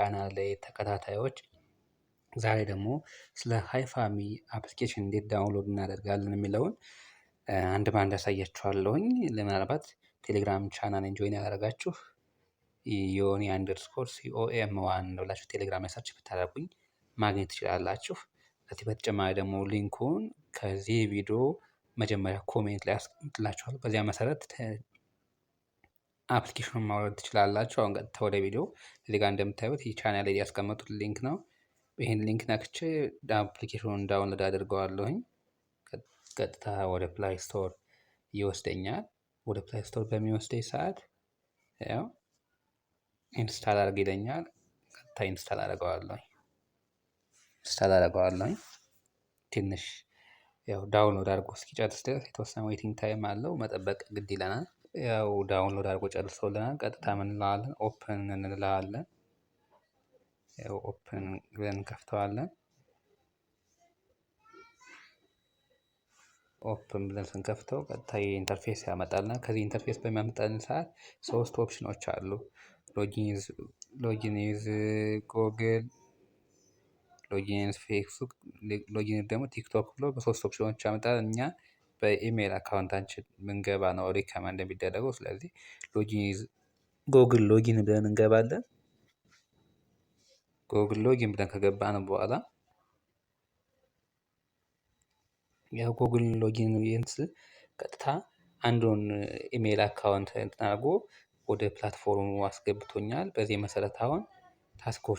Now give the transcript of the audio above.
ቻናል ላይ ተከታታዮች ዛሬ ደግሞ ስለ ሃይፋሚ አፕሊኬሽን እንዴት ዳውንሎድ እናደርጋለን የሚለውን አንድ በአንድ አሳያችኋለሁኝ። ምናልባት ቴሌግራም ቻናሌን ጆይን ያላደረጋችሁ ዮኒ አንደርስኮር COM1 ብላችሁ ቴሌግራም ላይ ሰርች ብታደርጉኝ ማግኘት ትችላላችሁ። ከዚህ በተጨማሪ ደግሞ ሊንኩን ከዚህ ቪዲዮ መጀመሪያ ኮሜንት ላይ አስቀምጥላችኋለሁ። በዚያ መሰረት አፕሊኬሽኑን ማውረድ ትችላላችሁ። አሁን ቀጥታ ወደ ቪዲዮ እዚህ ጋር እንደምታዩት ይህ ቻናል ላይ ያስቀመጡት ሊንክ ነው። ይሄን ሊንክ ነክቼ አፕሊኬሽኑን ዳውንሎድ አድርገዋለሁኝ። ቀጥታ ወደ ፕላይ ስቶር ይወስደኛል። ወደ ፕላይ ስቶር በሚወስደኝ ሰዓት ያው ኢንስታል አድርግ ይለኛል። ቀጥታ ኢንስታል አደርገዋለሁኝ። ትንሽ ያው ዳውንሎድ አድርጎ እስኪጨርስ ድረስ የተወሰነ ዌቲንግ ታይም አለው፣ መጠበቅ ግድ ይለናል። ያው ዳውንሎድ አድርጎ ጨርሶልናል። ቀጥታ ምን እንለዋለን? ኦፕን እንለዋለን። ያው ኦፕን ብለን እንከፍተዋለን። ኦፕን ብለን ስንከፍተው ቀጥታ ኢንተርፌስ ያመጣልናል። ከዚህ ኢንተርፌስ በሚያመጣልን ሰዓት ሶስት ኦፕሽኖች አሉ። ሎጊን ዊዝ ጎግል፣ ሎጊን ፌስቡክ፣ ሎጊን ደግሞ ቲክቶክ ብሎ በሶስት ኦፕሽኖች ያመጣል። እኛ በኢሜል አካውንታችን ምንገባ ነው ሪከመንድ የሚደረገው። ስለዚህ ጎግል ሎጊን ብለን እንገባለን። ጎግል ሎጊን ብለን ከገባን በኋላ ያው ጎግል ሎጊን ቀጥታ አንዱን ኢሜል አካውንት እንትን አድርጎ ወደ ፕላትፎርሙ አስገብቶኛል። በዚህ መሰረት አሁን ታስኮች